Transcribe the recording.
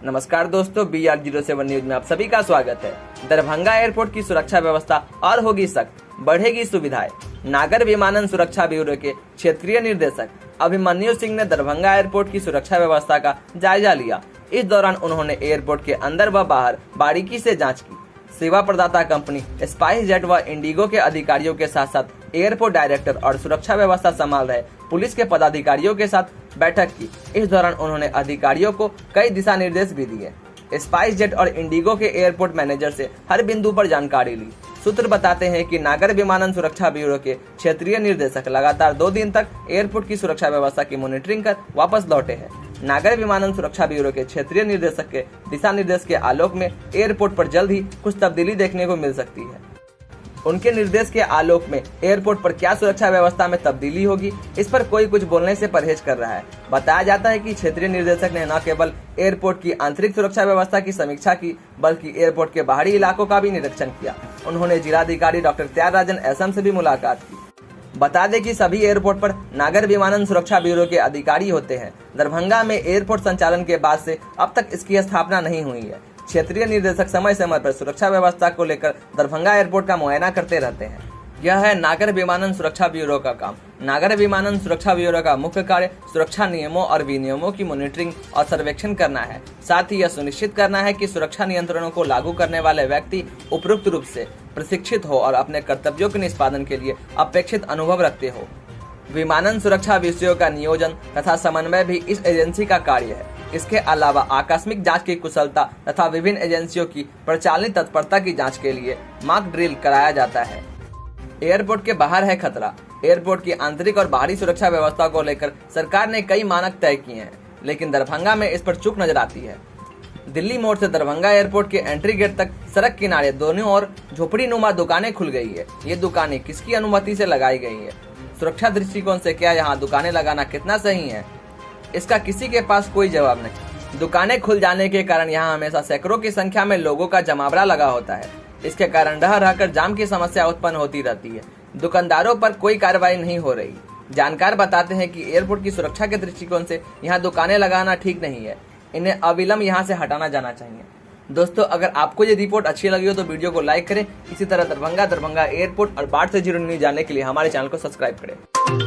नमस्कार दोस्तों, BR07 news में आप सभी का स्वागत है। दरभंगा एयरपोर्ट की सुरक्षा व्यवस्था और होगी सख्त, बढ़ेगी सुविधाएं। नागर विमानन सुरक्षा ब्यूरो के क्षेत्रीय निदेशक अभिमन्यु सिंह ने दरभंगा एयरपोर्ट की सुरक्षा व्यवस्था का जायजा लिया। इस दौरान उन्होंने एयरपोर्ट के अंदर व बाहर बारीकी से जाँच की। सेवा प्रदाता कंपनी स्पाइस जेट व इंडिगो के अधिकारियों के साथ साथ एयरपोर्ट डायरेक्टर और सुरक्षा व्यवस्था संभाल रहे पुलिस के पदाधिकारियों के साथ बैठक की। इस दौरान उन्होंने अधिकारियों को कई दिशा निर्देश भी दिए। स्पाइस जेट और इंडिगो के एयरपोर्ट मैनेजर से हर बिंदु पर जानकारी ली। सूत्र बताते हैं कि नागर विमानन सुरक्षा ब्यूरो के क्षेत्रीय निदेशक लगातार 2 दिन तक एयरपोर्ट की सुरक्षा व्यवस्था की मॉनिटरिंग कर वापस लौटे हैं। नागर विमानन सुरक्षा ब्यूरो के क्षेत्रीय निदेशक के दिशा निर्देश के आलोक में एयरपोर्ट पर जल्द ही कुछ तब्दीली देखने को मिल सकती है। उनके निर्देश के आलोक में एयरपोर्ट पर क्या सुरक्षा व्यवस्था में तब्दीली होगी, इस पर कोई कुछ बोलने से परहेज कर रहा है। बताया जाता है कि क्षेत्रीय निदेशक ने न केवल एयरपोर्ट की आंतरिक सुरक्षा व्यवस्था की समीक्षा की, बल्कि एयरपोर्ट के बाहरी इलाकों का भी निरीक्षण किया। उन्होंने जिलाधिकारी डॉक्टर त्यागराजन एसएम से भी मुलाकात की। बता दें कि सभी एयरपोर्ट पर नागर विमानन सुरक्षा ब्यूरो के अधिकारी होते हैं। दरभंगा में एयरपोर्ट संचालन के बाद से अब तक इसकी स्थापना नहीं हुई है। क्षेत्रीय निदेशक समय समय पर सुरक्षा व्यवस्था को लेकर दरभंगा एयरपोर्ट का मुआयना करते रहते हैं। यह है नागर विमानन सुरक्षा ब्यूरो का काम। नागर विमानन सुरक्षा ब्यूरो का मुख्य कार्य सुरक्षा नियमों और विनियमों की मॉनिटरिंग और सर्वेक्षण करना है। साथ ही यह सुनिश्चित करना है कि सुरक्षा नियंत्रणों को लागू करने वाले व्यक्ति उपयुक्त रूप से प्रशिक्षित हो और अपने कर्तव्यों के निष्पादन के लिए अपेक्षित अनुभव रखते हो। विमानन सुरक्षा विषयों का नियोजन तथा समन्वय भी इस एजेंसी का कार्य है। इसके अलावा आकस्मिक जांच की कुशलता तथा विभिन्न एजेंसियों की प्रचालित तत्परता की जांच के लिए मॉक ड्रिल कराया जाता है। एयरपोर्ट के बाहर है खतरा। एयरपोर्ट की आंतरिक और बाहरी सुरक्षा व्यवस्था को लेकर सरकार ने कई मानक तय किए हैं, लेकिन दरभंगा में इस पर चूक नजर आती है। दिल्ली मोड़ से दरभंगा एयरपोर्ट के एंट्री गेट तक सड़क किनारे दोनों ओर झोपड़ी नुमा दुकानें खुल गई है। ये दुकानें किसकी अनुमति से लगाई गई है? सुरक्षा दृष्टिकोण से क्या यहाँ दुकानें लगाना कितना सही है? इसका किसी के पास कोई जवाब नहीं। दुकानें खुल जाने के कारण यहाँ हमेशा सैकड़ों की संख्या में लोगों का जमावड़ा लगा होता है। इसके कारण रह रहकर जाम की समस्या उत्पन्न होती रहती है। दुकानदारों पर कोई कार्रवाई नहीं हो रही। जानकार बताते हैं कि एयरपोर्ट की सुरक्षा के दृष्टिकोण से यहाँ दुकानें लगाना ठीक नहीं है। इन्हें अविलंब यहाँ से हटाना जाना चाहिए। दोस्तों, अगर आपको ये रिपोर्ट अच्छी लगी हो तो वीडियो को लाइक करें। इसी तरह दरभंगा एयरपोर्ट और बाढ़ से जुड़ी न्यूज जानने के लिए हमारे चैनल को सब्सक्राइब करें।